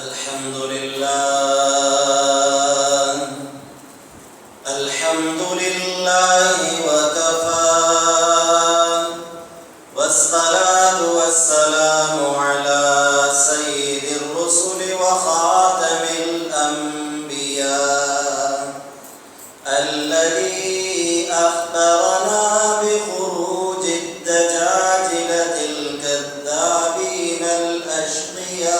अल्हम्दुलिल्लाह वकफा वस्सलातु वस्सलामु अला सय्यिदिर रुसुल व खातमिल अंबिया अल्लज़ी अख़बरना बिख़ुरूजिद दजाजिलतिल कज़्ज़ाबीनल अश्क़िया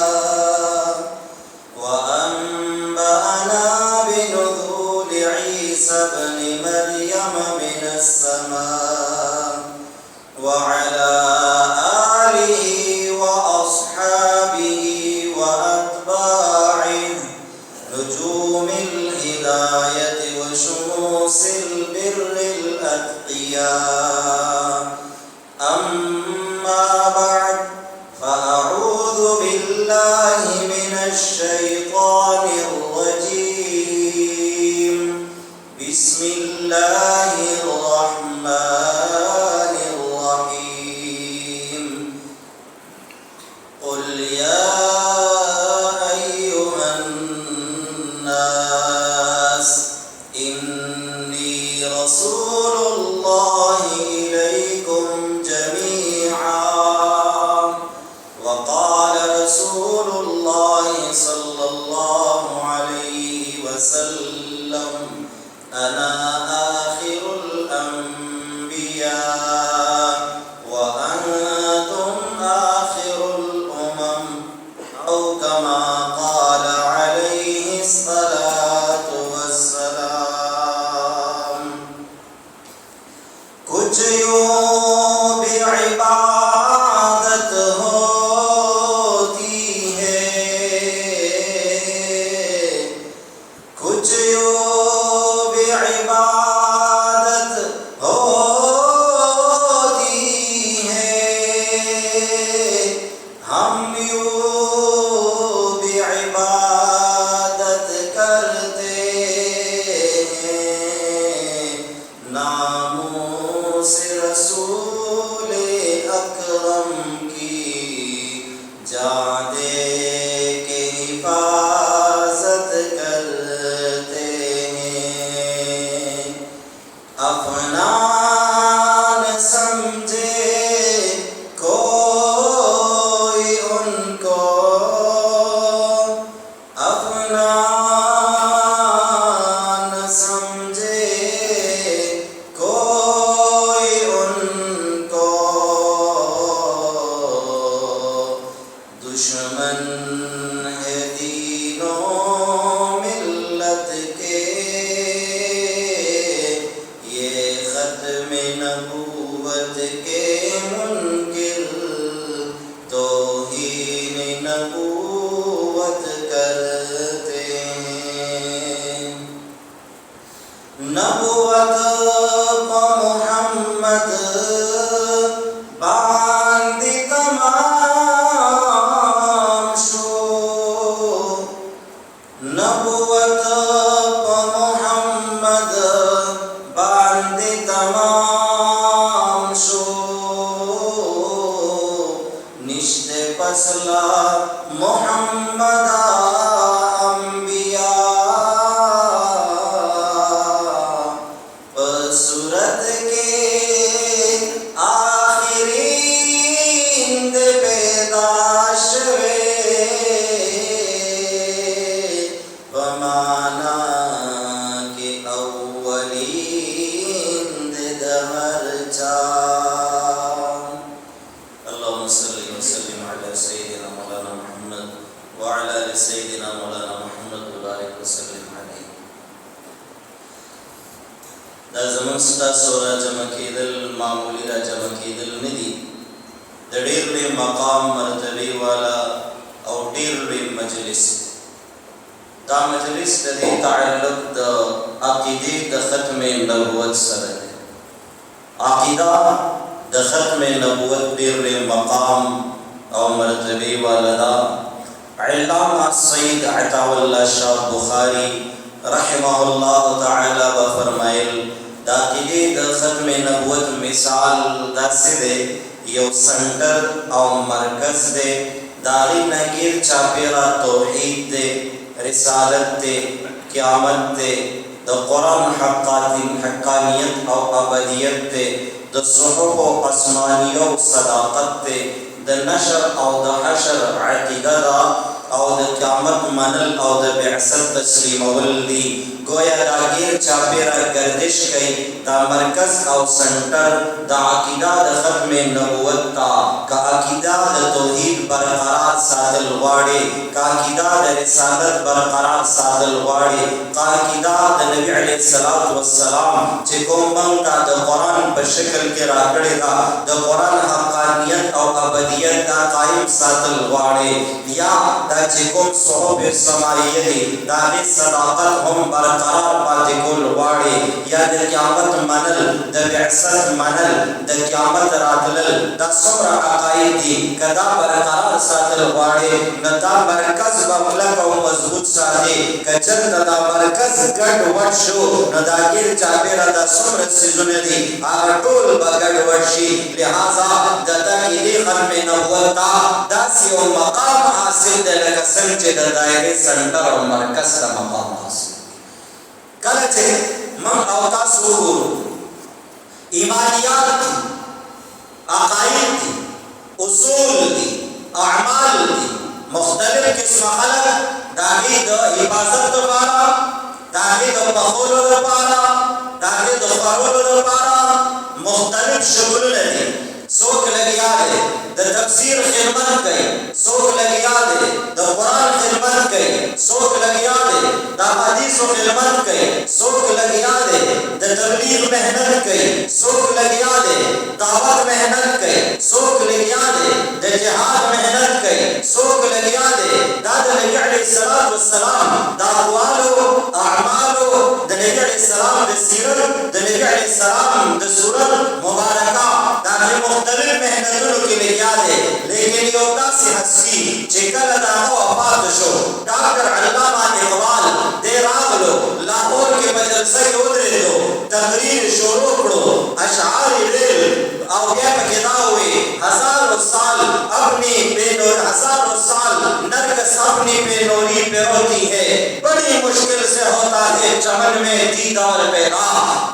ابن مريم من السماء وعلى آله وأصحابه وأتباعه نجوم الهداية وشموس البر الأتقياء أما بعد فأعوذ بالله من الشيطان الرجيم بسم الله الرحمن الرحيم قل يا أيها الناس إني رسول الله إليكم جميعا وقال رسول الله صلى الله عليه وسلم أنا آخر الأنبياء وأنتم آخر الأمم أو كما قال عليه الصلاة والسلام कुछ यूं भी इबादत होती है कुछ यूं इबादत होती है हम यूं भी इबादत करते हैं नामों से रसूल अकरम की जाने के हिफाजत करते अफनान समझे कोई उनको अफनान समझे कोई उनको दुश्मन है दीनों मिल्लत के नबूवत के मुनकिर तौहीन नबूवत करते हैं नबूवत को मोहम्मद बांधी तमाम शो नबूवत को मोहम्मद बांधी तमाम निश्ते पसला मोहम्मद अंबिया सूरत के आखिरी बेदाश वे बमाना के अव्वली दहर चा अल्लाहुम्मा सल्ली व सल्लिम अला सय्यिदिना मौलाना मुहम्मद व अला आलि सय्यिदिना मौलाना मुहम्मद व बारिक व सल्लिम अलैहि दा ज़मान स्टा सोरा जमा कीदल मामूली रा जमा कीदल नदी द ढेर ले मकाम मर्तबे वाला और ढेर ले मजलिस दा मजलिस दे ताल्लुक द अकीदे द खत्म नबुवत सरे अकीदा द खत्म नबुवत ढेर ले मकाम और मर्तबे वाला दा अल्लामा सय्यद अताउल्लाह शाह बुखारी रहमहुल्लाह तआला व फरमाइल दाकिदे द खत्म नबुवत मिसाल दसे दे यो सेंटर और मरकज दे दागी नगीर चापेरा तौहीद दे, रिसालत दे, क़यामत दे, द कुरान हक्कानियत और अबदियत दे, द सुहुफ और आसमानियों सदाकत दे, द नशर और द हशर अक़ीदा दा और द क़यामत मनल और द बिअसत तस्लीमवल दी। गोया दागीर चापेरा गर्दिश कई दा मरकज और सेंटर दा अक़ीदा द ख़त्म नबुवत ता का अक़ीदा द तौहीद बरकरार सादल वाड़े का अक़ीदा द रिसालत बरकरार सादल वाड़े का अक़ीदा द नबी अलैहिस्सलातु वस्सलाम जे कोमंग ता द कुरान बशकल के राकड़े दा द कुरान हक्कानियत और अबदियत दा कायम सादल वाड़े या दा जे कोम सुहुफ समाइयती दा ने सदाकत हम बरकरार पाते कुल वाड़े या द क़यामत मनल द बिअसत मनल द क़यामत रातलल द सुमरा अकाइदी कदा बरकरार सादल वाड़े नदा मरकज बमलक और मजबूत सादे कचर नदा मरकज गड वशो नदा गिर चापेरा द सुमर सिजुनदी आगटोल बगड वशी लिहाजा दता की खत्म नबुवता दासी और मकाम हासिल दे लगसन चे द दायरे सेंटर और मरकज का मकाम हासिल कलचे मन अवता सुगुर ईमानियात थी, अकाइद थी, उसूल थी, अमाल थी, मुख्तलिफ किस्म खलक दागी द हिफाजत द पारा, दागी द पखोल द पारा, दागी द फरोल द पारा, मुख्तलिफ शुगुल लगी सोख लगिया दे द तफसीर खिदमत गई सोख लगिया दे द कुरान खिदमत गई सोख लगिया दे द हदीस खिदमत गई सोख लगिया दे द तबलीग मेहनत गई सोख लगिया दे दावत मेहनत गई सोख लगिया दे द जिहाद मेहनत गई सोख लगिया दे दाद नबी अलैहिस्सलातु वस्सलाम दा अक़वालो अमालो द नबी अलैहिस्सलाम द सीरत द नबी अलैहिस्सलाम द सूरत मुबारका दाने मुख्तलिफ मेहनतों के लिए याद है लेकिन योदा से हस्ती चिकल दाहो वफात शो डॉक्टर अल्लामा इकबाल दे रागलो लाहौर के मदरसे उधरे दो तकरीर शुरू करो अशआर रेल और क्या पकेदा हुए हजारों साल अपनी बेनूर हजारों साल नरकस अपनी बेनूरी पे होती है बड़ी मुश्किल से होता है चमन में दीदार पैदा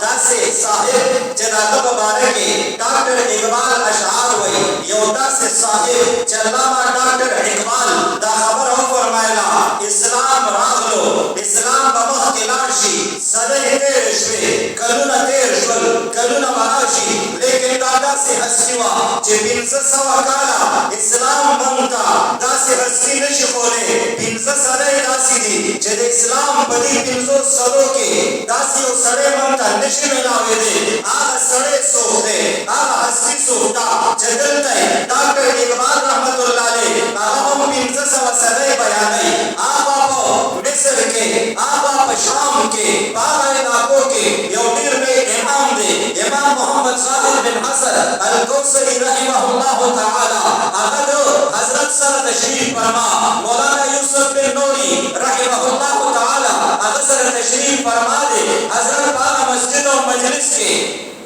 दासे साहिब जनाब मुबारक डॉक्टर इकबाल अशआर हुए योदा से साहिब चल्लामा डॉक्टर इकबाल दा खबर हो फरमाया इस्लाम रागलो इस्लाम बमख किलाशी सदे तेरशवे कलुना तेरशवल कलुना मराशी लेकिन दादा से हस्तीवा जे बिनस सवा काला इस्लाम मंगता दासे हस्ती नशी खोले बिनस सदे दासी दी जे इस्लाम बदी बिनसो सदो के दासी ओ सड़े मंगता नशी मिलावे दे आगा सड़े सोते आगा हस्ती सोता जदलते डॉक्टर इकबाल रहमतुल्लाह अलैह आगा बिनस सवा सदे बयाने आगा मिस्र के आगा शाम के बागा इलाकों के यौमीर में इमाम दे इमाम मोहम्मद साहिब बिन हसन अल-कौसरी रहमहुल्लाह ताला अगर हजरत सर तशरीफ फरमा मौलाना यूसुफ बिन नूरी रहमहुल्लाह ताला अगर सर तशरीफ फरमा दे हजरत बागा मस्जिद और मजलिस के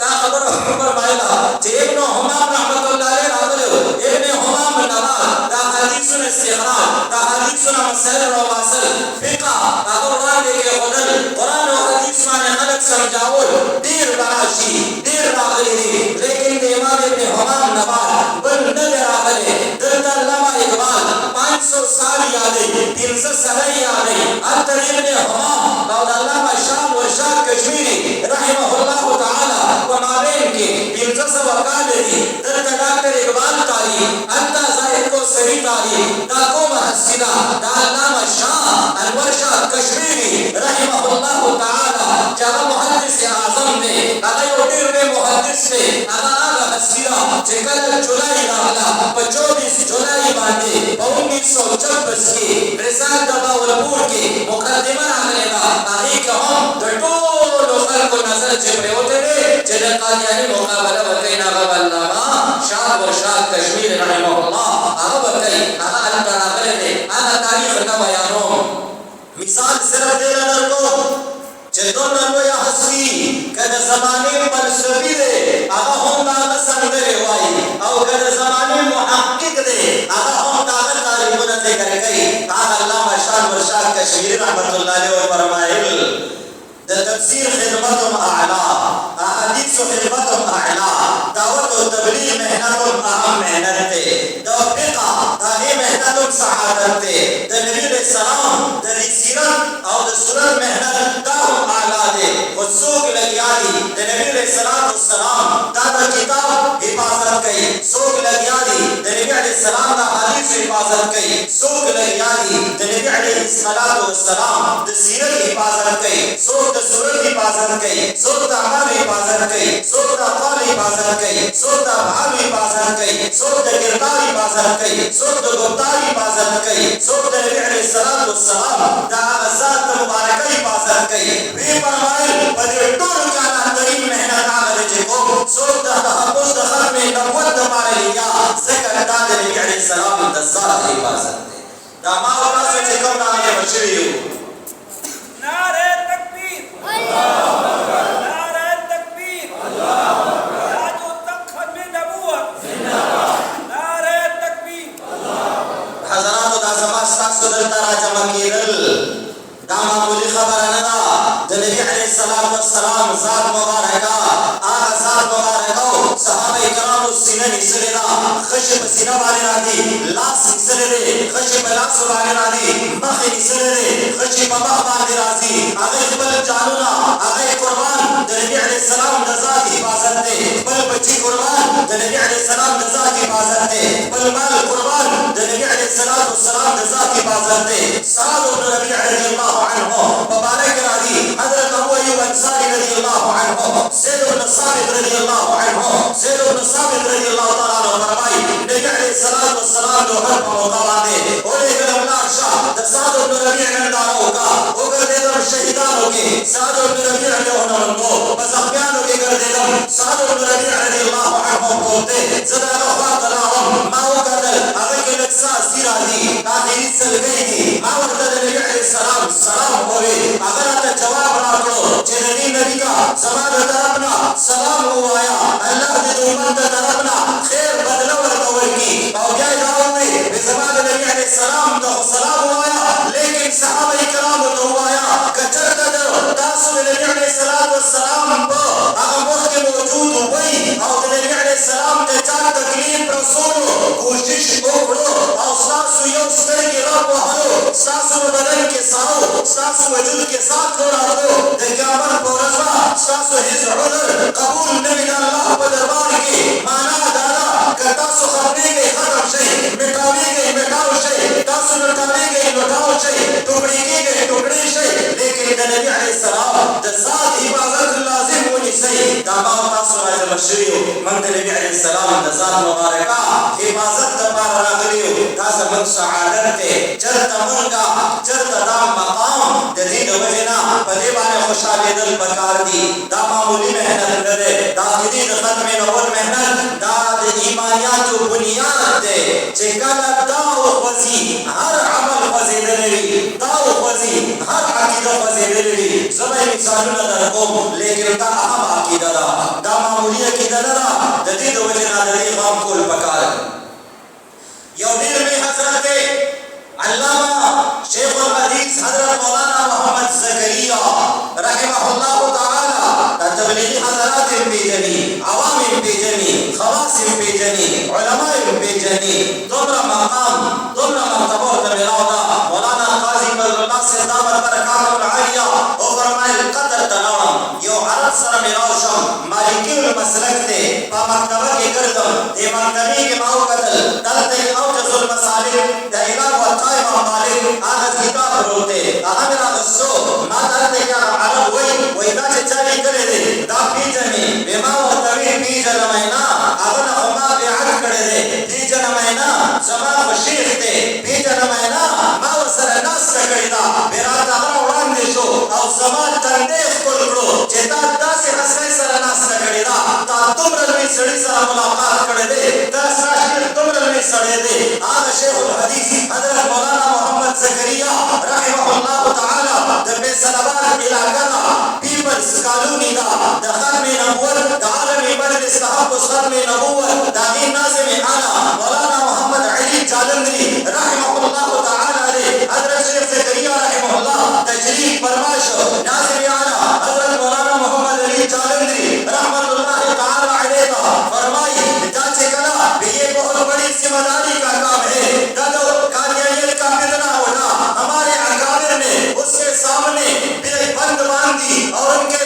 ता खबर फरमाया जे इब्न हुमाम रहमतुल्लाह अलैह रावलो इब्न हुमाम नवाज ता हदीसुन इस्तिखराज ता हदीसुन मसल और वासल फिका अगर के बदल कुरान और हदीस माने खलक समझाओ देर बराशी देर रागली लेकिन इमाम इब्न हुमाम नवाज बन नजर आगले दरदा अल्लामा इकबाल 500 साल यादें 300 साल यादें अतर इब्न हुमाम और अल्लामा शाम और शाह कश्मीरी रहमहुल्लाह ताला व माबेन के 300 वकालती दरदा डॉक्टर इकबाल ताली अंता जाहिद को सही ताली दाको महसिना दा अल्लामा शाह अनवर शाह कश्मीरी रहमहुल्लाह ताला जब मुहद्दिस आजम ने अगर उठिर में मुहद्दिस ने अगर हसीरा जेकल जुलाई राला 24 जुलाई बांधे 1926 के रिसाल दबावलपुर के मुकद्दमा आगलेगा तारीख हम दटो लोकल को नजर चेपरे होते रे जद कादियानी मुकाबला बकैना गबल्लामा शाह व शाह कश्मीर रहमहुल्लाह आगा बकई आगा अल-तरागले ने आगा तारीख का बयानो मिसाल सिर्फ दे नजर को चेतन नलो या हस्ती कद जमाने फलसफी दे आगा हम दाग संदरे वाई और कद जमाने मुहक्किक दे आगा हम दाग ذکر کئی علامہ شاہ ورشاد کشمیری رحمت اللہ علیہ فرمائل د تفسیر خدمتم اعلا احادیث و خدمتم اعلا دعوت و تبلیغ محنتم اہم محنت تے د فقہ داغی محنتم سعادت تے د نبی علیہ السلام د سیرت او د سنت محنت داهم اعلا دے وسوق لگیا دی د نبی علیہ السلام دا کتاب حفاظت کئی سوق لگیا دی د نبی علیہ السلام دا حدیث حفاظت کئی سوق لگیا دی د نبی علیہ السلام د سیرت حفاظت کئی سوق د سورت حفاظت کئی سوق د عمل حفاظت کئی سوق د اقوال حفاظت کئی سوق د افعال حفاظت کئی سوق د کردار حفاظت کئی سوق د گفتار حفاظت کئی سوق د نبی علیہ السلام دا ذات مبارکہ حفاظت کئی وی فرمائل پدې ټول کانا ترین محنت هغه چې کوم سوق د تحفظ د ختم نبوت د پاره لیا ذکر د نبی علیہ السلام د ذات حفاظت دی دا ما ورسره چې کوم راغلی مشریو نعرہ تکبیر نعرہ تکبیر تاج و تخت ختم نبوت نعرہ تکبیر حضرات دا زما ستاسو دلته راجمع کېدل دا معمولی خبره نه ده د نبی علیہ السلام ذات مبارکه هغه ذات مبارکه صحابه کرامو سینه نیسلې ده خشې په سینه باندې راځي لاس نیسلې دی خشې په لاس باندې راځي مخ نیسلې دی خشې په مخ باندې راځي هغه خپل جانونه هغه قربان د نبی علیہ السلام د ذات حفاظت دی خپل بچي قربان د نبی علیہ السلام د ذات حفاظت دی خپل مال قربان د نبی علیہ السلام د ذات حفاظت دی سعد بن ربيع رضی الله عنه مبارک راضی حضرت ابو ایوب انصاری رضی اللہ عنہ زید بن ثابت رضی اللہ عنہ زید بن ثابت رضی اللہ تعالی عنہ فرمائی نبی علیہ السلام دو حد پر موقع باندے اولے گلم لاشا د سعد بن ربیع ننداروں کا او گردے دم شہیدانوں کے سعد بن ربیع نے انہوں کو بزخمیانوں کے گردے دم سعد بن ربیع رضی اللہ عنہ بولتے زدہ اخوات تلاهم ماو گردل اگر کے لکسا سیرہ دی تاخیری سل گئی دی ماو گردل نبی علیہ السلام سلام ہوئے اگر آتا جواب راکڑو چننی نبی کا زمان طرفنا سلام ہوایا اللہ دے دومن طرفنا خیر بدلہ ورکور کی اور کیا دعوت میں زمان نبی علیہ السلام تو سلام ہوایا لیکن صحابہ کرام تو ہوایا کچر قدر تاسو نبی علیہ السلام پا اگر وقت موجود ہوئی اور نبی علیہ السلام دے چار تکلیف رسولو کوشش اکڑو اور ساسو یو ستر کی رب وحلو ساسو بدن کے ساو ساسو وجود کے ساتھ لو رہو دکامر پورزا ساسو حضر عذر قبول نبی اللہ پا دربار کی مانا دادا کہ تاسو خبری گئی ختم شئی مٹاوی گئی مٹاو شئی تاسو لٹاوی گئی لٹاو شئی ٹکڑی کی گئی ٹکڑی شئی لیکن نبی علیہ السلام دزاد حفاظت لازم ہونی سئی داماو تاسو راجہ مشریو من نبی علیہ السلام دزاد مبارکہ حفاظت دبار راغلیو تاسو من سعادت تے چلتا منگا چلتا دام مقام جدید وجنا پدیبان خوشحالی دل بکار دی دا معمولی محنت لدے دا جدید ختم نور محنت دا ایمانیات و بنیاد دے چکالا داو خوزی ہر عمل خوزی دلوی داو خوزی ہر عقیدہ خوزی دلوی زبای مثالون در قوم لیکن دا اہم عقیدہ دا معمولی عقیدہ دا جدید وجنا دلی غام کول بکار یو دیر میں حضرت علامہ شیخ الحدیث حضرت مولانا محمد زکریہ رحمہ اللہ تعالی تبلیغی حضرات بیجنی عوام بیجنی خواص بیجنی علماء بیجنی تمرا مقام تمرا مرتبہ تبلاودا مولانا قاضی فضل اللہ سے دامت برکات العالیہ او فرمائے قدر تنام یو عرب سر ملاوشم مالکی المسلک دے پا مکتبہ کے کردم دے مکتبی کے ماو قتل دلتے اوجز المسالک دے امام والقائم مالک آغاز کتاب روتے اہمر آغسو ما دلتے کیا عرب وی دا چچالی کرے دے دا پیجنی بیما ورطوی پیجن مہینا اغن خما بیعت کرے دے پیجن مہینا زمان وشیخ دے پیجن مہینا ما وسر ناس تکڑی دا بیرات اغن اوران دے شو او زمان تندیخ کل کرو چیتا دا سی حسنی سر ناس تکڑی دا تا تمرلوی سڑی سر ملاقات کرے دے تا ساشکر تمرلوی سڑے دے آغا شیخ الحدیث حضرت مولانا محمد زکریہ رحمہ اللہ تعالی در بیسلوان علاقہ پیپلز کالونی دا دا ختم نبوت دا عالمی مجلس تحفظ ختم نبوت دا غیر ناظم اعلی مولانا محمد علی جالندری رحمہ اللہ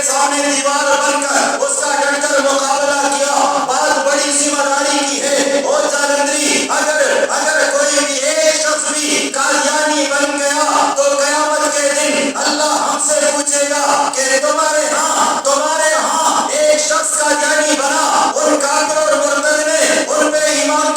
के सामने दीवार बनकर उसका डटकर मुकाबला किया। बात बड़ी जिम्मेदारी की है। और जालंधरी अगर कोई भी एक शख्स भी कादियानी बन गया तो कयामत के दिन अल्लाह हमसे पूछेगा कि तुम्हारे यहाँ एक शख्स कादियानी बना, उन काफिर और मुर्तद ने उन पे ईमान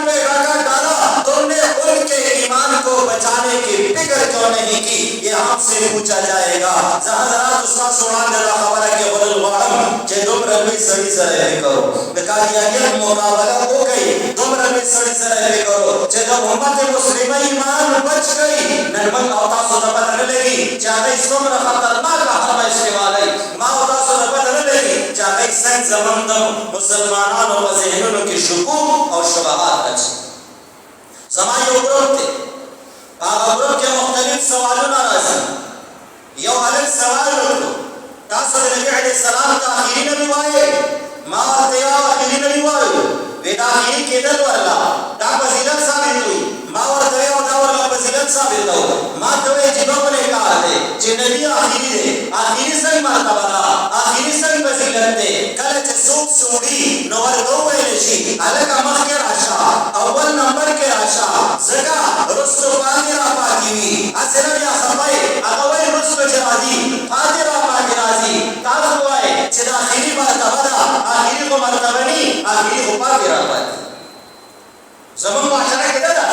पे डाका डाला, तुमने उनके ईमान को बचाने की फिक्र क्यों नहीं की? ये हमसे पूछा जाएगा। जहां उसका सुनान दे खबर है कि बदल वालम जे तुम रबी सही सरे करो कादियानियत मुकाबला हो गई, तुम रबी सही सरे करो जे जब उम्मत मुस्लिमा ईमान बच गई नरमन औता सो पता लगी चाहे इसम खतरनाक हरम इस्तेमाल है मा औता सो पता लगी चाहे सन जमंदम मुसलमानों व ज़हनों की शुकूक और शुबहात अच्छी समायो ग्रुप थे ग्रुप के मुख्तलिफ सवालों नाराज़ी यो अलग सवाल रखो तासर नबी अलैहि सलाम का आखिरी नबी वाए मा तया आखिरी नबी वाए वेदा आखिरी केदल वाला ता फजीलत साबित हुई मा और तया और फजीलत साबित हो मा तवे जिनों ने कहा थे जे नबी आखिरी सही मर्तबा आखिरी सही फजीलत दे कल चसूक सूड़ी नवर दो वेलशी अलग अमल के राशा अव्वल नंबर के राशा जगा रुस्तु फातिरा पाकीवी असर या खफाई अगवे रुस्तु जरादी फातिरा पाकीराजी ताज़ुआए चिदा आखिरी मर्तबा आखिरी को मर्तबनी आखिरी को पाकीरा पाकी ज़मान माशरा के दादा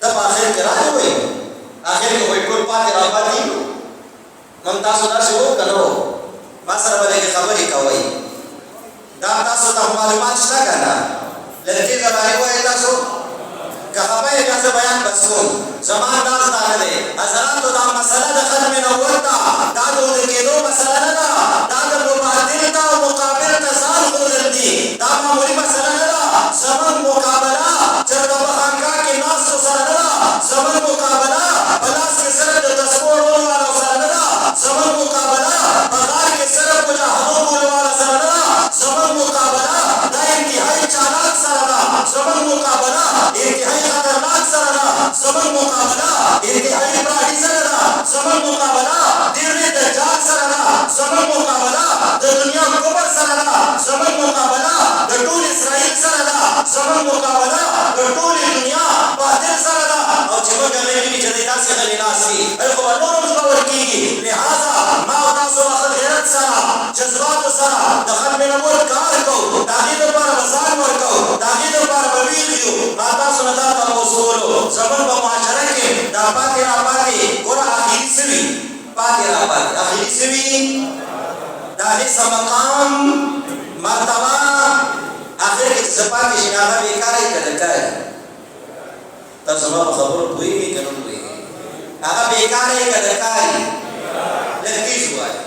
तब आखिर के राज हुए आखिर को कोई पाकीरा पाकी ममता सुधा से वो करो मासर वाले की खबर ही कवई दाता सुधा मालूमात शता करना लड़के जबानी वो ऐसा सो कहाबा ये कैसे बयान बसको ज़मान दास दाने दे हज़रात तो दाम मसला दखल में नवरता दादो के दो मसला ना दादो मुबादिल ता मुकाबिल तसाल को जल्दी दामा मुरी मसला ना ज़मान मुकाबला चरदा बखानका के नास तो सरना ज़मान मुकाबला बलास के सरद तस्कोर वाला सरना ज़मान मुकाबला बगार के सरद मुजाहिदों वाला सरना ज़मान मुकाबला दायम की हाई चालाक सरना ज़मान मुकाबला इंतहाई खतरनाक सरना ज़मान मुकाबला इंतहाई प्राणी सरना ज़मान मुकाबला दिर्रे दज्जाल सरना ज़मान मुकाबला द दुनिया कुबर सरना ज़मान मुकाबला द टूल इस्राइल सरना ज़मान मुकाबला द टूल दुनिया बातिल सरना और जब गले की जदेदा से खलीनासी अल खबरों मुस्तावर की लिहाजा मावता सुबह गैरत सरा जज्बात सरा दखल में नबूत कार को ताकीद पर मजान वर को ताकीद पर बवीलियो माता सुनता का उसूल ज़मान बमाशरा के दापाती रापाती और आखिरी से आखिरी से भी दाने समकाम मर्तबा आखिर के सपा की शिनाखत बेकार ही कर है तब ज़मान खबर हुई भी करूँ हुई आगा बेकार ही कर लड़की हुआ है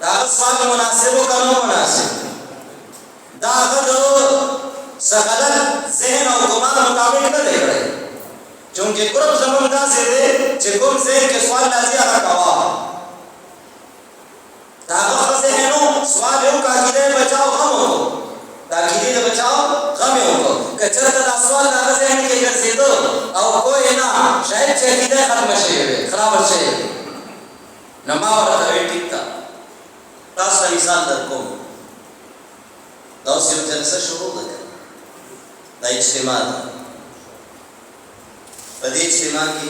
दागस्वान मुनासिब करो मुनासिब दागदो सगलत ज़हन और गुमान मुताबिक न दे रहे चूंकि कुर्ब ज़मानदा से दे चिकुम से के सवाल लाजिया का कवा दागद ज़हनो सवाल यो का किदे बचाओ हम हो ताकीदे बचाओ गम हो कचरा का सवाल दागद ज़हन के कर से दो और कोई ना शायद चकीदे खत्म शे खराब शे नमा और तवे टिकता तास मिसाल दरको दास यो जलसा शुरू कर दा इज्तिमा बदे इज्तिमा की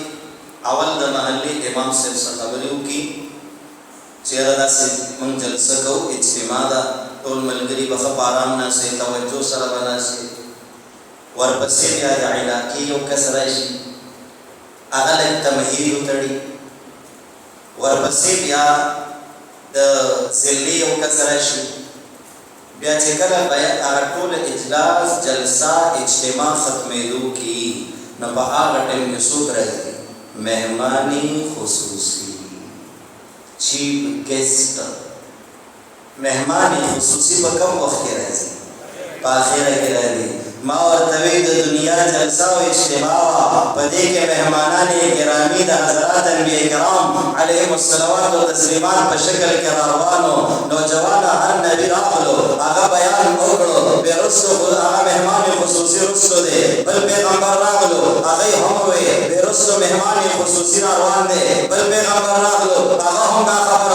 अवल द महल्ली इमाम से खबरियों की चेहरा से मंग जलसा को इज्तिमा दा तोल मलगरी बखब आराम ना से तवज्जो सरा बना से वर बसे या इलाकी यो कसराइशी अगल तमहीर उतड़ी वर बसे या द जिल्ली यो कसराइशी बिया चेकला बयान आटोल इजलास जलसा इज्तिमा खत्मेदू की न बहार टाइम के सूत रहे मेहमानी खुसूसी चीफ गेस्ट मेहमानी खुसूसी पर कम वक्त के रहे पाखिरा के रहे माँ और तवीद दुनिया जलसा व इज्तिमा पदे के मेहमाना ने गिरामी द हज़रात अंबिया किराम अलैहिमुस्सलावात व तस्लीमात बशकल के रावानो नौजवान हर नबी राखलो आगा बयान ओकड़ो बेरुस्तो आगा मेहमान खुसूसी रुस्तो दे बल पैगंबर राखलो आगे हम हुए बेरुस्तो मेहमान खुसूसी रावान दे बल पैगंबर राखलो आगा हम का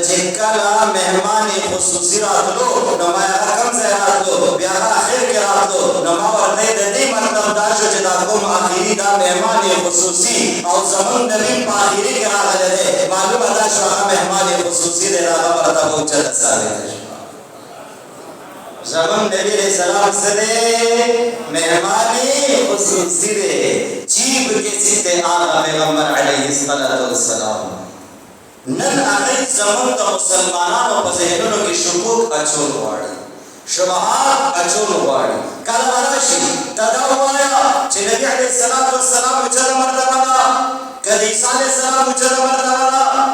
چې کله مهمان خصوصي راتلو نو ما هغه کوم ځای راتلو بیا هغه اخر کې راتلو نو ما ورته د دې مطلب دا شو چې دا کوم آخري دا مهمان خصوصي او زمون نبی په آخري کې راغلی دی معلومه دا شو هغه مهمان خصوصي دی هغه مرتبه اوچته ثابته شوه زمون نبی علیہ السلام سره مهمانی خصوصی دے چیب کسی تے آقا پیغمبر علیہ السلام نن آغای زمون دا مسلمانانو پا ذہنونو کی شکوک اچول واری شبہات اچول واری کل وراشی تداوایا چه نبی علیہ السلام اچھل مرتبہ دا کد عیسیٰ علیہ السلام اچھل مرتبہ دا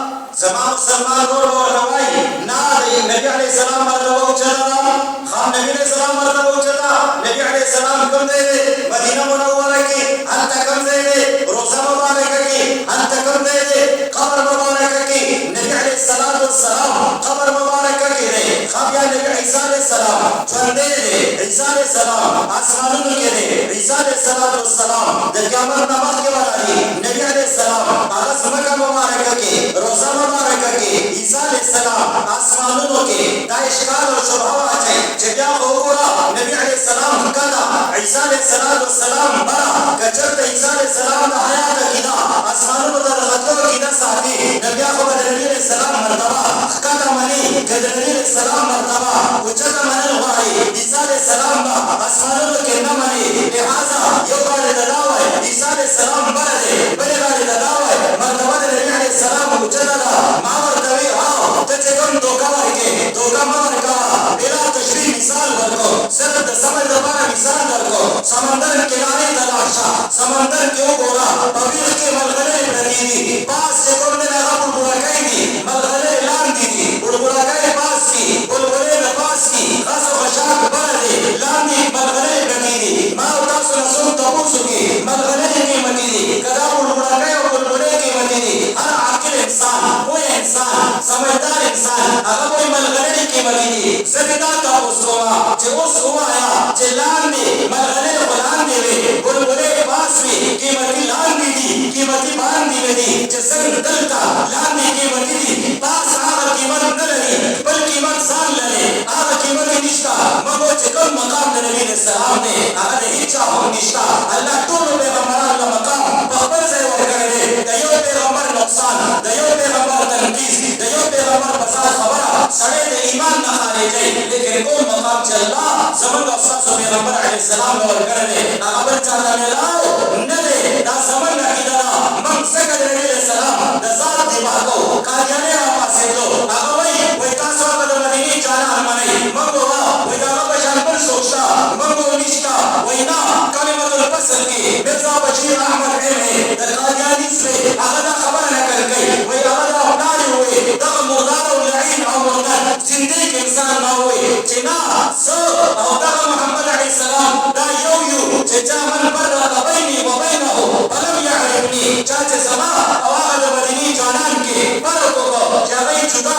زمان مسلمان رول ورنوائی نا دی نبی علیہ السلام مرتبہ اچھل دا خام نبی علیہ السلام مرتبہ اچھتا نبی علیہ السلام کم دے دے مدینہ منورہ کی انتا کم دے دے روزہ مبارکہ کی انتا کم دے دے قبر مبارکہ کی نبی علیہ السلام قبر مبارکہ کی دے خام یا نبی عیسیٰ علیہ السلام چون دے دے عیسیٰ علیہ السلام آسمانوں کے دے عیسیٰ علیہ السلام در قیامت نماز کے والی نبی علیہ السلام آغاز مکہ مبارکہ کی روزہ مبارکہ کی عیسیٰ علیہ السلام آسمانوں کے دا اشکال اور شبہ آجائے چکیا خوکورا نبی علیہ السلام کلا عیسیٰ علیہ السلام برا کچرت عیسیٰ علیہ السلام دا حیات کیدا آسمانوں دا رغتو کیدا ساتھی نبی آخو بدر نبی علیہ السلام مرتبہ کتا منی کدر نبی علیہ السلام مرتبہ اچھتا منن غائی عیسیٰ علیہ السلام با آسمانوں کے نمانی لہذا یو قال دداوائے عیسیٰ علیہ السلام برده بلی قال دداوائے مرتبہ دا نبی علیہ السلام اچھتا دا ماور دوی آو تچکم دوکا ورکے دوکا مورکا بلا تشریح مثال ورکو صرف دا سمجھ دبارا مثال ورکو سمندر کنارے تلاشا سمندر کیوں گورا پبیخ کے ملغلے پردی دی پاس سے کم نے لگا بلبلکائی دی ملغلے لان دی دی بلبلکائی پاس کی بلبلے نپاس کی غص و خشاک بردے لان دی ملغلے پردی دی ماں اتاس نسون تبوسو کی ملغلے قیمتی دی کدا بلبلکائی و بلبلے قیمتی دی ہر عاقل انسان کوئی انسان سمجھدار انسان اگر کوئی ملغلے قیمتی دی زبیدہ تبوس کوما چه اس ہوا آیا چه لان دی ملغلے غلان دی وی بلبلے پاس وی قیمتی لان دی دی قیمتی بان دی وی دی چه سنگ دلتا لان دی قیمتی دی پاس آغا قیمت نلری بل قیمت زان لرے آغا قیمت نشتا مگو چه کم مقام نبی علیہ السلام نے آغا دے ہیچا ہم نشتا اللہ طول پیغمبران اللہ مقام بخبر سے ورکر دے دیو پیغمبر نقصان دیو پیغمبر تنقیز دیو پیغمبر بسار خبرہ سڑے دے ایمان نہ خارے جائے لیکن کون مقام چلا زمن کا استاذ پیغمبر علیہ السلام ورکر دے آغا بل چاہتا ملاو ندے دا زمن نہ کدنا من سکر نبی علیہ السلام دا ذات دیباکو قادیانے آپا سے دو آغا وی تاسو آقا دا مدینی جانا ہمانی منگو وی دا آقا بشان پر سوچتا منگو نشتا وی نا کلمت الپسل کی مرزا بشیر احمد علمی دا قادیانی سے آقا دا خبر نکل گئی وی آقا دا اپناری ہوئی دا مردار و لعین او مردار زندگی کے انسان نہ ہوئی چنا سو او دا محمد علیہ السلام دا یو چچا من پر رہا بینی و بینہ فلم یعرفنی چاچے سما او آقا دا مدینی جانان کی پرکو کو جاگئی جدا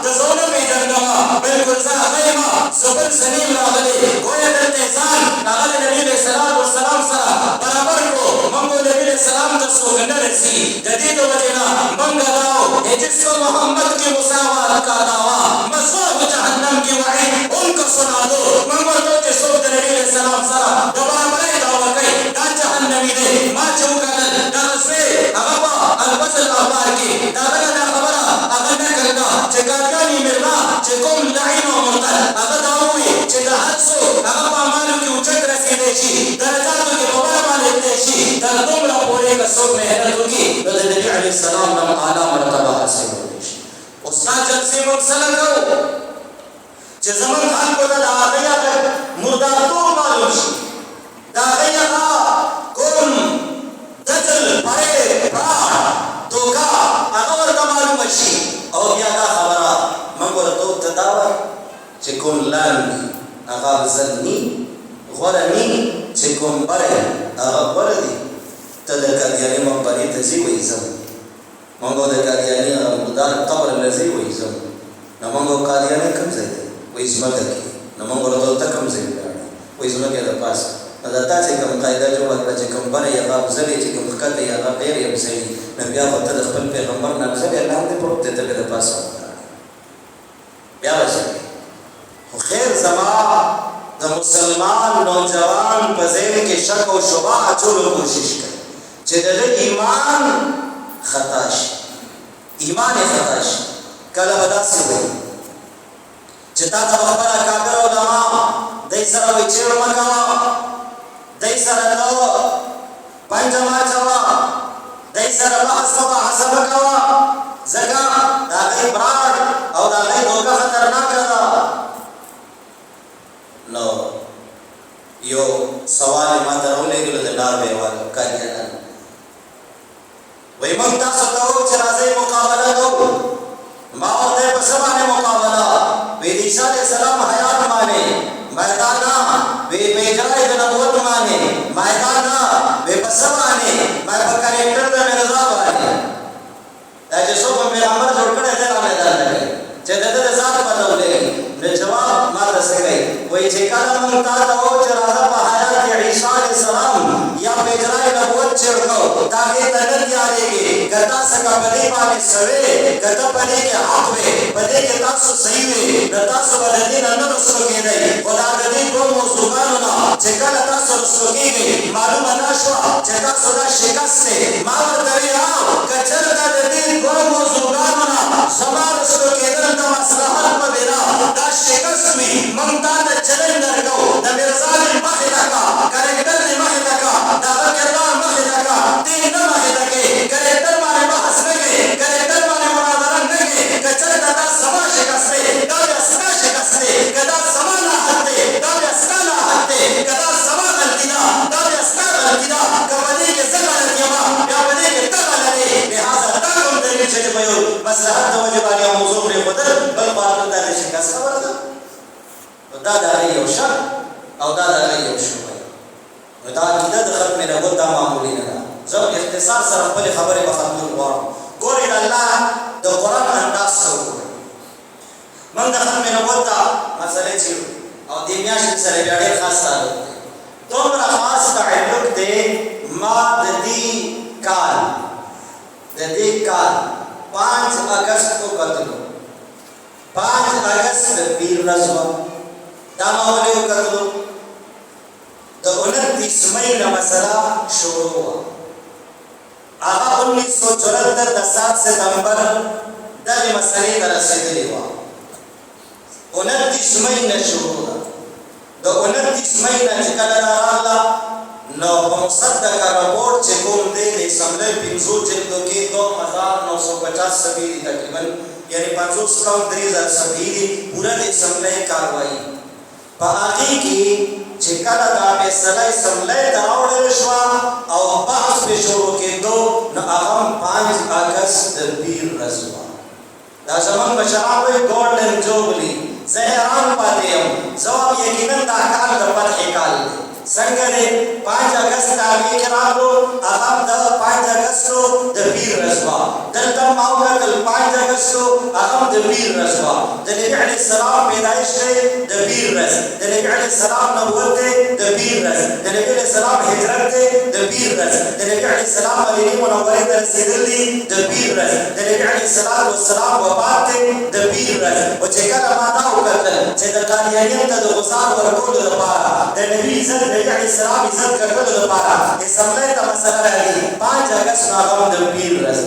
دا زون میں جنگا بالکل سا غیمہ زبر سنیم راغلے گویا در تحسان ناغل نبی علیہ السلام سرا برابر کو منگو نبی علیہ السلام دسو گنرسی جدید وجینا منگا لاؤ جس کو محمد کی مساوات کا دعویٰ مصاب جہنم کی وعید ان کو سنا دو منگو تو جسو نبی علیہ السلام سرا دوبارہ برای دعویٰ کئی دا جہنمی دے ما چوکا دا رسوے اغبا البسل اخبار کی دا غلط خبرہ اغنہ کرنا چکارگانی مرنا چکم لعین و مرتد اغد آوئی چکا حدسو اغبا مالو کی اچھت رسی دیشی درجاتو کی ببار مالک دیشی در دمرا پورے کا سوک محنتو کی نظر نبی علیہ السلام نم آلہ مرتبہ حاصل ہو دیشی استاد جب سے مقصلہ کرو چه زمان خان کو دا آغیا کر مرداتو معلوم شی دا آغیا کا کن دجل پرے پرا دوکا اغور دا معلوم شی او بیا دا خبرہ منگور تو تداوی چه کن لانی اغاب زنی غرنی چه کن برے اغاب وردی تدر کاریانی مقبری تزی و ایزم منگو در کاریانی اغاب مدار قبر لزی و ایزم نمانگو کاریانی کم زیده و ایزمکا کی نمانگو ردو تا کم زیده و ایزمکا دا پاس نداتا چه کم قائدہ جو اکرا چه کم برے اغاب زلی چه کم خکت اغاب غیر ابزلی نبی آخو تدخ پل پیغمبر نبزلی اللہ دے پروتے تبی دا پاس मुसलमान नौजवान पे ज़हन के शक और शुबा अचूल कोशिश करे चे दे ईमान खताश ईमान खताश कल बदासी हुई चिता खबरा काबिर उलमा दई सरा विचेड़ मकावा दई सरा नो पंजमा चवा दई सरा बहसवा हसब कावा जगा दागई ब्राड और दागई धोखा खतरनाक रहा नो यो सवाल मात्र होले गुलो दनार बेवाल कारियाना वही मंगता सताओ चराजे मुकाबला दो माओते बसवाने मुकाबला वेदिशा ने सलाम हयात माने मैदाना वे बेजराए नबूवत माने मैदाना वे बसवाने मैं करेक्टर में रजा वाले ऐसे सो में अमर जोड़कर ऐसे मैदान लगे चेते ते जात बदले ने जवाब मात्र से गई वही जेकाला मंगता दो चराजा हयात के ईसा ने सलाम या बेजराए नबूवत छिड़को ताकि तनत यारेगे गता सका बदे पाने सवे गता पदे के हक में पदे के तासु सही में तासु बददी नंदन उसको के दे खुदा गदी को मुसलमान ना जेकाला तासु उसको के गई मालूम अनाशवा जेका सुदा शिकस्त से मावर करे आओ कचर का ददी को मुसलमान ना सवार उसको के दन का मसलहत पर बेरा दा शिकस्त में मंगता न चलन दर को द मिर्जाल महिला का करेक्टर ने महिला का दा किरदार महिला का तीन न महिला के करेक्टर मारे बहस में करेक्टर मारे मुनाजरा में कचर का सवा शिकस्त से दा असना शिकस्त से कदा समाना हत्ते दा असना हत्ते कदा समा गलतिना दा असना गलतिना कबले के सगा लतिया या बले के तगा लगे लिहाजा ताकम दे छे पयो मसलहत वजबानिया मौजूद रे बदल बल बात दा शिकस्त खबर दा दादा रे योशा और दादा रे योशा वदा किदा दखल में न बोलता मामूली ना जब इख्तिसार सर पहले खबर बखत हुआ गोरी अल्लाह द कुरान अंदाज सो मन दखल में न बोलता मसले छी और दिमियाश की सरे बड़े खास साल तोमरा खास ताल्लुक दे माददी काल 5 अगस्त को कत्ल 5 अगस्त वीर रजवा दामावली को कत्ल तो 29 मई का मसला शुरू हुआ आगा 1974 7 सितंबर दर मसले तरसील हुआ 29 मई न शुरू हुआ तो 29 मई न चिकला राला नो मुसद्दक रिपोर्ट चेकोम दे असम्बली पिंजो जिल्दों के 2950 सबीरी तकरीबन यानी 50 कम 3000 सबीरी पूरा असम्बली कार्रवाई बाकी की चिकला का फैसला असम्बली दरावड़े शवा और बहस पे शुरू के दो न अहम 5 अगस्त वीर रजवा दाजमन बशराब गोल्डन जुबली जहरान पाते हम जवाब यकीनन ताकाल द पर एकाल संगरे 5 अगस्त आगे के रातो अहम द 5 अगस्त द वीर रजवा दलता माउका कल 5 अगस्त अहम द वीर रजवा द नबी अलैहि सलाम पैदाइश है द वीर रज द नबी अलैहि सलाम नबुवत है द वीर रज द नबी अलैहि सलाम हिजरत है द वीर रज द नबी अलैहि सलाम मदीना मुनव्वरा तरसीली द वीर रज द नबी अलैहि सलाम वफात है द वीर रज और जेकर माता उकतल जे द कादियानियत द गुजार वरकोल द पारा द नबी इज्जत नबी अलैहि सलाम इज्जत करतो द पारा असम्बली ता मसला रही 5 अगस्त नागम द वीर रज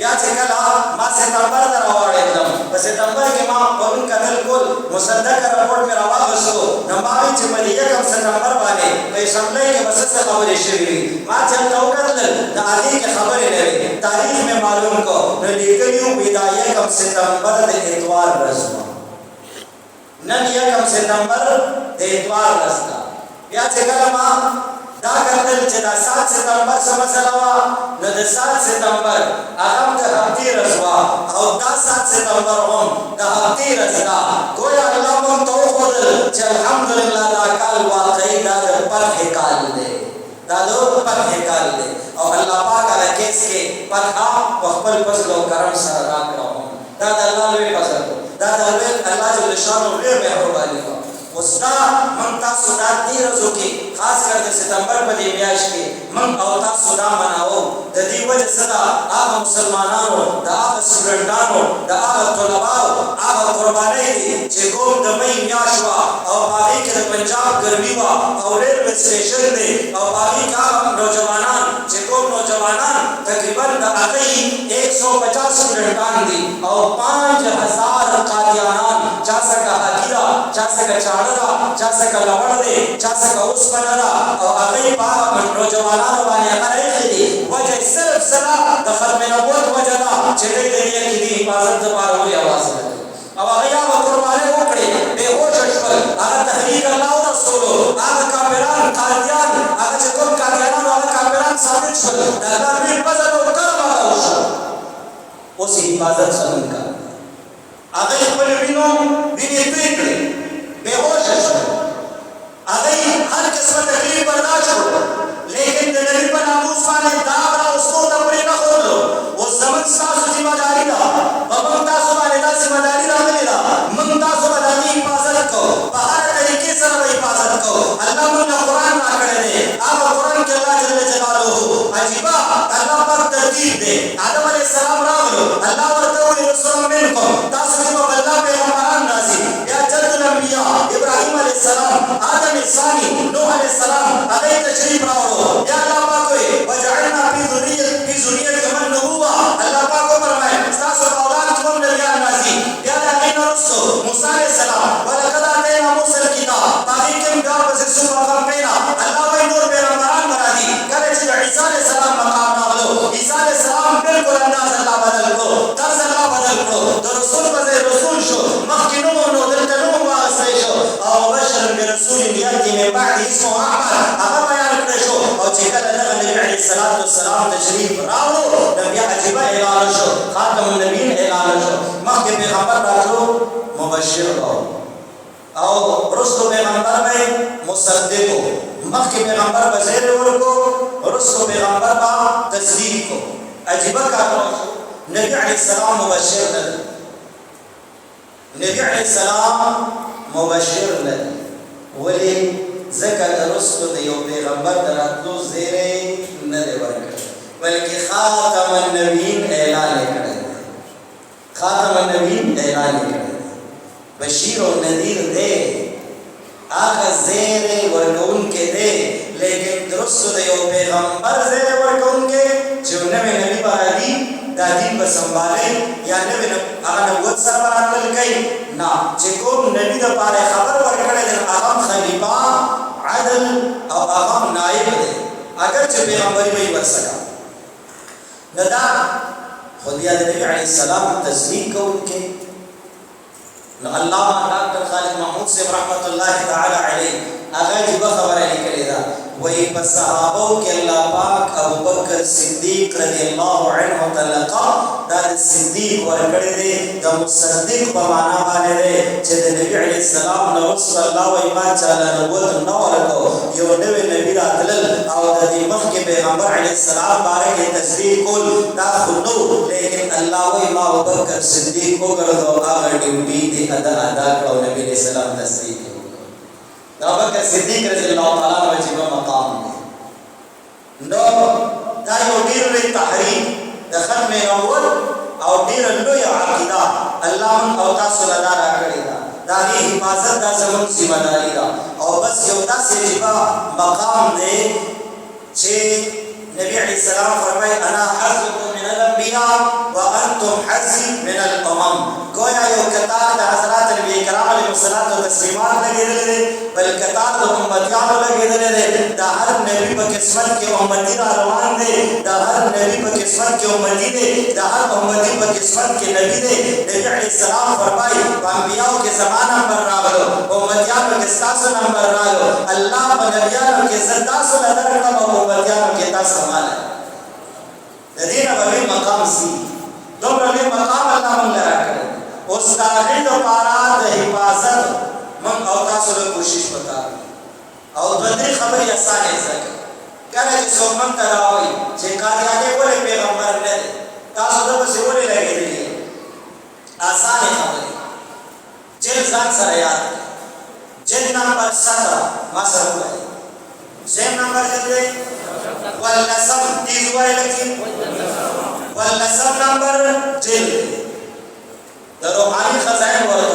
या चेकला मा सितंबर द रवाड़े एकदम सितंबर के मा पवन कतल कुल मुसद्दक रिपोर्ट में रवा बसो नंबावी चमरिया कम सितंबर वाले तो असम्बली के बस से खबर शरी मा चल तौकत द आगे के खबर ले तारीख में मालूम को न लेकलियो विदाया कम सितंबर द इतवार रजवा न लिया कम सितंबर द इतवार रजवा या चेकला मा दा कतल जदा 7 सितंबर समसलवा न द 7 सितंबर अहम द हफ्ती रजवा और दा 7 सितंबर हम द हफ्ती रजवा गोया अल्लाह मन तो खुद च अल्हम्दुलिल्लाह दा काल वाकई दा पर हिकाल दे दा लो पर हिकाल दे और अल्लाह पाक अल केस के पथा वखबल फजल और करम से राख रहो दा अल्लाह वे फजल दा अल्लाह जल शान वे मेहरबानी को उसका मंगता सुदा 13 रोजों की खास कर सितंबर पर ब्याज के मंग औता सुदा मनाओ द दीवज सदा आप मुसलमानों दा आप स्टूडेंटानो दा आप तलबाओ आप قرباني دي چې کوم د مې میاشت وه او هغې کې د پنجاب ګرمي وه او ریلوے سټیشن دی او هغې کې هغه نوجوانان چې کوم نوجوانان تقریبا د هغې 150 سټوډنټان دي او 5000 قادیانان چا څخه هګي ده چا څخه چاړه ده چا څخه لوړ دی چا څخه اوسپنه ده او هغې په هغه نوجوانانو باندې هغه ایښې دي وجه صرف سره د ختم نبوت وجه ده چې دوی د دې عقیدې حفاظت دپاره ولې اواز وکړي او هغه هغه قربانۍ وکړې بېهوشه شول هغه تحریک الله ورسولو هغه کافران قادیان هغه چې کوم قادیانان هغه کافران ثابت شول د الله میر فضل او کرم هغه وشو اوس یې حفاظت زموږ کار هغې خپلې وینې توی کړې بېهوشه شول هغې هر قسمه تکلیف برداشت کړو لیکن د نبي په ناموس باندې داغ راوستو ته پرې نه ښودلو اوس زموږ ستاسو ذمهداري ده په موږ تاسو باندې دا ذمهداري راغلې ده موږ تاسو به د هغې حفاظت کوو په هره طریقې سره به حفاظت کوو الله موږ له قرآن راکړی دی هغه قرآن کې الله جل جلاله عجیبه الله پاک ترتیب دی آدم علیه السلام راغلو الله ورته وویل رسولا منکم تاسو کې به الله پیغمبران راځي بیا جد الانبیاء ابراهیم علیه السلام آدم ثانی نوح علیه السلام هغې تشریف راوړو یا الله پاک وایي وجعلنا فی ذریتکم النبوة الله پاک وفرمایل ستاسو په اولاد کې هم نبیان راځي بیا د هغې نه وروسته موسی علیه السلام ولقد آتینا موسی الکتاب په هغې کې هم بیا ورپسې څو مقام پیدا الله وایي نور پیغمبران به راځي کله چې د عیسی علیه السلام مقام راغلو عیسی علیه السلام بالکل انداز الله بدل کړو طرز الله بدل کړو د رسول په ځای رسول شو مخکې نوم نو دلته نوم واخیستی شو او مبشر برسول یأتي من بعد اسمه احمد هغه بیان کړی شو او چې کله دغه نبي علیه السلام تشریف راوړو نو بیا عجیبه اعلان شو خاتم النبیین اعلان شو مخکې پیغمبر راتلو مبشر او وروستو پیغمبر به مصدق و مخکې پیغمبر به زیر ورکو وروستو پیغمبر به تصدیق کو عجیبه کار نبی علیه السلام مبشر نه دی نبی علیه السلام مبشر نه دی ولې ځکه د وروستو د یو پیغمبر د راتلو زیری نه دی ورکړی بلکې خاتم النبیین اعلان یې کړی دی خاتم النبیین اعلان یې کړی دی بشیر و نذیر دی هغه زیری ورکوونکی دی لیکن د وروستو د یو پیغمبر زیری ورکوونکی چې نوی نبي به راځي دا دین به سنبالئ یا نوی هغه نبوت سره به راتلل کوي نه چې کوم نبي دپاره خبر ورکړی دی هغه خلیفه عدل او هغه نائب دی اگر چې پیغمبري به یې ورڅخه نو دا خو بیا د نبي علیه السلام تصدیق کوونکی نو علامه ډاکټر خالد محمود صاحب رحمت الله تعالی علیه هغه عجیبه خبره لیکلې ده وایي په صحابو کې الله پاک ابوبکر صدیق رضی الله عنه ته لقب دا د صدیق ورکړی دی د مصدق په معنا باندې دی چې د نبي علیه السلام نه وروسته الله وایي ما چاله نبوت نه ورکړو یو نوی نبي راتلل او د دې مخکې پیغمبر علیه السلام باره کې تصدیق کول دا خو نو لیکن الله وایي ما ابوبکر صدیق وګرځو هغه ډیوټي دې ادا کړو نبي علیه السلام تصدیق ابوبکر صدیق رضی الله تعالی عنہ عجیبه مقام دی نو دا یو ډېر لوی تحریک د ختم نبوت او ډېر لوی عقیده الله موږ او تاسو له دا راکړې ده د هغې حفاظت دا زموږ ذمهداري ده او بس یو داسې عجیبه مقام دی چې نبی علیه السلام فرمایي انا حظکم من الانبیاء وانتم حظی من الامم گویا یو کتار د حضرات نبی کرام علیهم الصلاة والتسلیمات لګېدلی دی بل کتار د امتیانو لګېدلی دی د هر نبي په قسمت کې امتي را روان دی د هر نبي په قسمت کې امتي دی د هر امتي په قسمت کې نبي دی نبی علیه السلام فرمایي په انبیاو کې زما نمبر راغلو په امتیانو کې ستاسو نمبر راغلو الله په نبیانو کې زه تاسو له درکړم او په امتیانو کې تاسو ماله د دې نه به لوی مقام سي دومره لوی مقام الله موږ له راکړی اوس د هغې دپاره د حفاظت موږ او تاسو له کوشش پکار او دوه درې خبرې اسانې زده کړئ کله چې څوک موږ ته دا وایي چې قادیاني ولې پیغمبر نه دی تاسو ده پسې ولې لګېدلي یې اسانې خبرې جلد ځان سره یاد کړئ جلد نمبر 17 ما سره ووایئ سیم نمبر جلد دی واللسم تیز وایي لکې واللسم نمبر جلد د روحاني خزائن ورته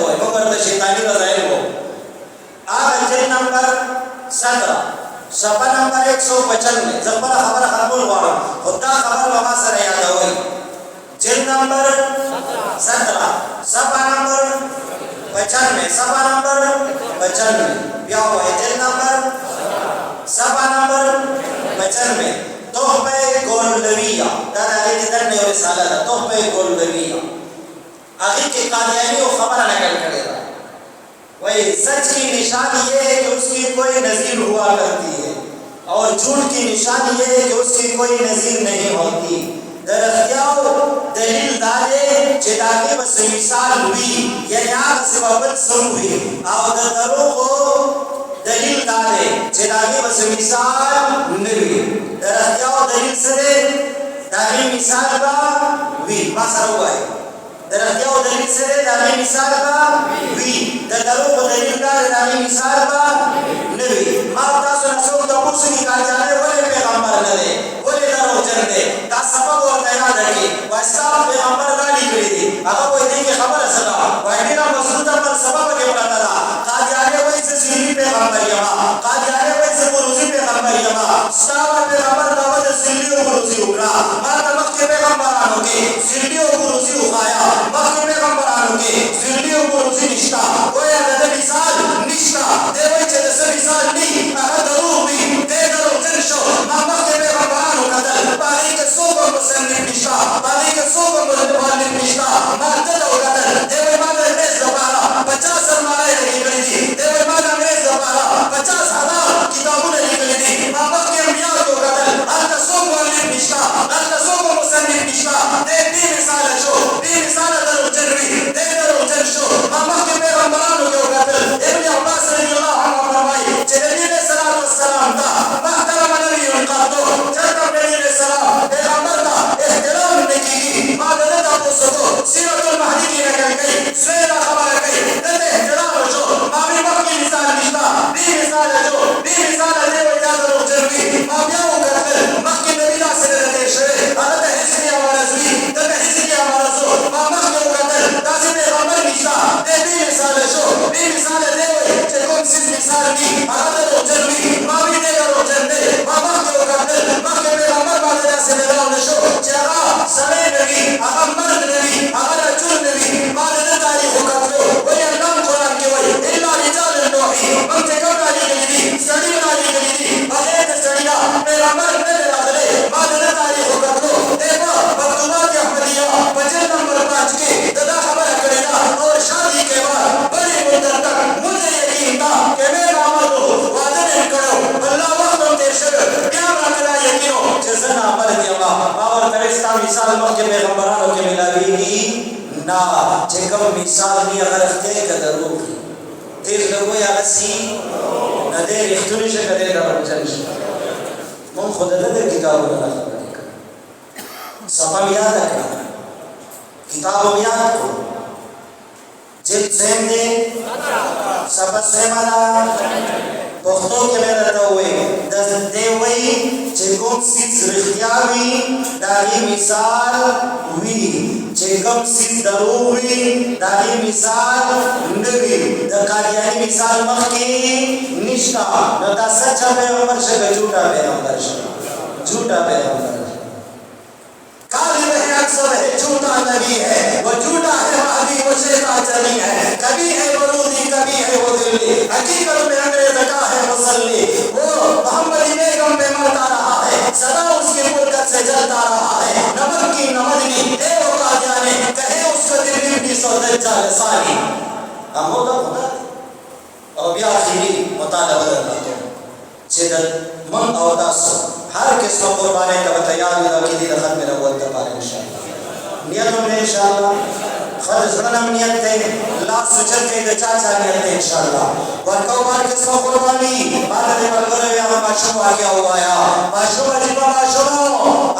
सफा नंबर 195 जबरा खबर खबुल वाला खुदा खबर वहां से याद होई जिल नंबर 17 सफा नंबर 95 सफा नंबर 95 क्या हुआ जिल नंबर सफा नंबर 95 तोहफे गोल्डविया दादा इधर ने और साला तोहफे गोल्डविया आगे के कादियानी वो खबर नकल करेगा वही सच की निशानी ये है कि उसकी कोई नजीर हुआ करती है और झूठ की निशानी ये है कि उसकी कोई नजीर नहीं होती दरख्तियाओ दलील दाले चिदागी बस मिसाल हुई यानी आग से बाबत सुन हुई और दरों को दलील दाले चिदागी बस मिसाल नहीं दरख्तियाओ दलील से दागी मिसाल का हुई मासर हुआ है दरख्तियाओ दलील से दागी मिसाल का हुई दरों को दलील दाले दागी मिसाल का नहीं माता सुनसों तपुस की काल जाने वाले पैगंबर ने बोले दरों जरदे ता सबक और याद रखी वैसा पैगंबर गाली करी थी अगर कोई दिन की खबर सदा वैदिना मसूदा पर सबब के पता था कादियाने वैसे सिली पैगंबर यमा कादियाने वैसे पुरुषी पैगंबर यमा सावा पैगंबर दावत सिली और पुरुषी उगरा माता मक्के पैगंबरानों के सिली और पुरुषी उगाया मक्के पैगंबरानों के सिली और पुरुषी निष्ठा कोई अदद मिसाल निष्ठा देवई चेदस मिसाल नहीं अगर दरूब भी दे दरो जंशो मामा के पैगंबरानों का दल बारी के सोबो मुसन्निफ निष्ठा बारी के सोबो मुसन्निफ निष्ठा माता का दल देवई माता ने ज़बारा 50 सरमाए लगी गई थी देवई माता ने ज़बारा 50,000 किताबों लगी गई थी मामा के अम्बिया को दल अल्लाह सोबो मुसन्निफ निष्ठा अल्लाह सोबो मुसन्निफ निष्ठा दे भी मिसाल शो भी मिसाल दरो जन्वी दे दरो जंशो मामा के पैगंबरानों के दल इब्न अब्बास रज़ियल्लाहु अन्हु फरमाए नबी ने सलाम वसलाम का महतरम नबी उनका तो जब नबी ने सलाम पैगंबर का एहतराम ने की मादरत आपको सको सीरतुल महदी की नकल गई सवेरा खबर गई तते एहतराम जो मावी मक्की मिसाल निष्ठा भी मिसाल जो भी मिसाल दे वजादर जरवी मावियाओं का मक्की नबी ला से रहते शरे हदत हिस्से हमारा जुई तते हिस्से हमारा जो मामा के उगदर तासी पैगंबर निष्ठा दे भी मिसाल जो भी मिसाल दे चेकोम सिस मिसाल की हदत जरवी मावी ने करो जन्नत मामा के उगदर मक्के पैगंबर बादरा से मेरा नशो चेहरा समय नबी अगर मर्द नबी अगर अचुल नबी मादर तारीख उगदर वही अल्लाह कुरान के वही इल्ला रिजाल नूही हमसे कब डाली गई थी सड़ी डाली गई थी अरे सड़िया पैगंबर ने डाले मादर तारीख उगदर देखो बख्तुबात अहमदिया बजट नंबर 5 के दादा खबर करेगा और शादी के बाद बड़ी मुद्दत तक मुझे यकीन था कि मैं नामर्द हूं वादे नहीं करो अल्लाह वक्त तेरे शर क्या रखना यकीनो जैसे नामर दिया और फरिश्ता मिसाल मक्के पैगंबरानों के मिलावी ना जेकम मिसाल नहीं अगर अख्ते का दरूक तेरे लोगों या असी न दे इख्तुनी से कदे दरूक चलिश मन खुदा ने किताब में लिखा सफा याद रखना किताब में याद को जिल सेम दे सफा सेमाना पख्तो के में रहता हुए दस देवई चेकोम सिद्ध रिख्तियावी दारी मिसाल हुई चेकोम सिद्ध दरूवी दारी मिसाल नबी दकादियानी मिसाल मक्की निष्ठा नता सच्चा पैगंबर से झूठा पैगंबर कालिब है अक्सर है झूठा नबी है वो झूठा है महदी वो शैतान चली है कभी है बरूदी कभी है वो दिल्ली हकीकत में अंग्रेज का है मुसल्ली वो मोहम्मदी बेगम पे मरता रहा है सदा उसकी मुल्कत से जलता रहा है नमक की नमदनी है वो कादियाने कहे उसका दिल भी सौदज्जाल साली हम होता खुदा और भी आखिरी मुताला बदलना तो सिदत मन और दास हर किस्म कुर्बानी का तैयार हुआ कि दी दखल में नबूवत का पार इंशाअल्लाह नियत में इंशाअल्लाह फर्ज बनम नियत है लास्ट सुचल के दचा नियत है इंशाअल्लाह वर्को बार किस्म कुर्बानी बाद में बलगरे या माशूम आ गया हुआ या माशूम अजीबा माशूम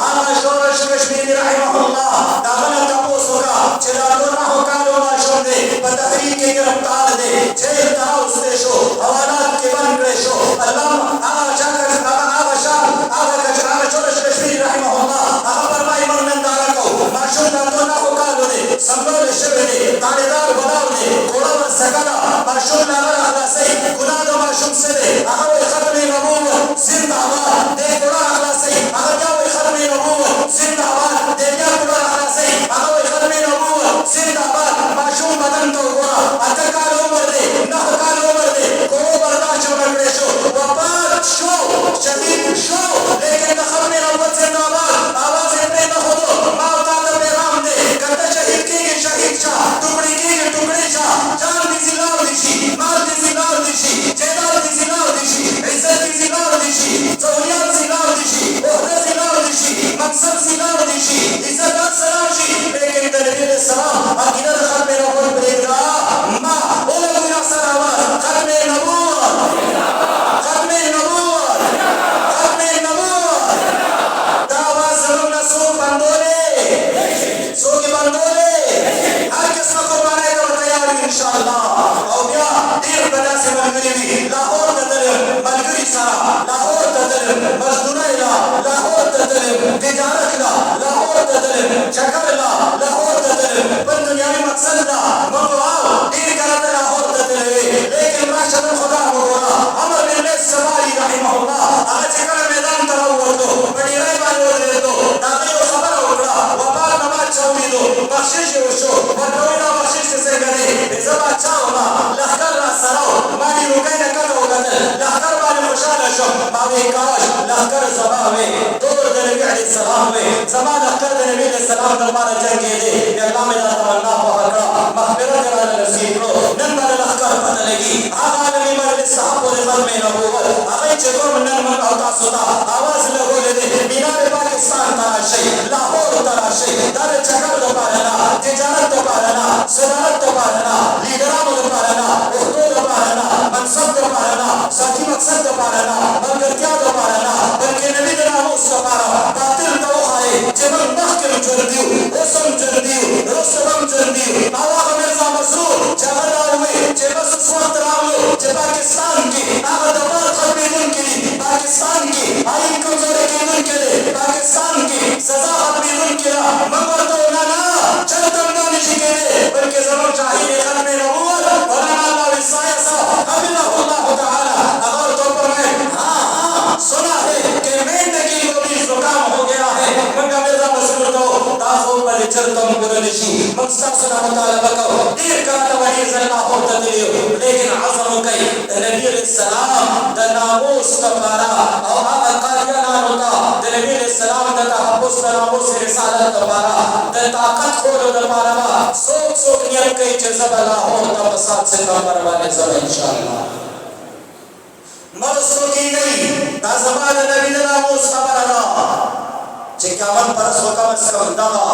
आना शोर कश्मीरी रहमहुल्लाह दागना तपोस होगा चला तो ना हो कालो माशूम दे बतहरीक के गिरफ्तार दे जेल ता उस देशो हवालात के बन रेशो अल्लाह आगा जाकर आगा शाह आगा कचरा छोड़ कश्मीरी रहमहुल्लाह आगा परमाई मरनदारा को माशूम ता तो ना हो कालो दे सबलो शबदे तालेदार बनाओ दे कोड़ा व सकला माशूम ना अल्लाह से गुनाह माशूम से दे आगा खत्म नबूवत मुतालबा को देर का तवहीद अल्लाह हो तदलियो लेकिन आज़म कई नबी अलैहिस्सलाम द नामूस तबारा और अकादियाना होता द नबी अलैहिस्सलाम द तहब्बुस द नामूस रिसालत तबारा द ताकत खोलो द पारवा सोच सोच नियत कई जज़ब अल्लाह हो तब साथ से नंबर वाले सब इंशाअल्लाह मरसो की गई दा ज़मान नबी द नामूस तबारा चिकावन परस कम से कम दवा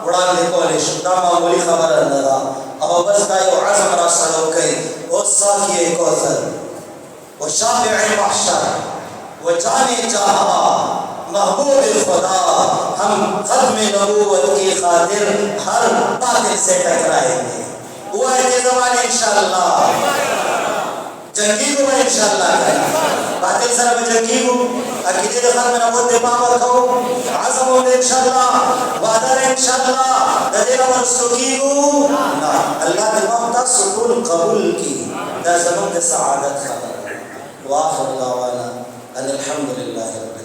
उड़ान ले कॉलेज दा मामूली खबर लगा अब बस का यो आज़म रास्ता कई वो साकी एक औसर वो शाफ़िअ महशर वो जाने जहां महबूब खुदा हम खत्म नबूवत की खातिर हर बातिल से टकराएंगे वो है ज़माने इंशाअल्लाह जंगी को मैं इंशाअल्लाह बातिल सर में जंगी को अकीदे के खत्म नबूवत दे पावर को आज़म हो इंशाअल्लाह वादा इंशाअल्लाह ददेला वरसुकी को ना अल्लाह के ममता सुकून कबूल की दा ज़मान के सआदत खबर वाह अल्लाह वाला अल्हम्दुलिल्लाह।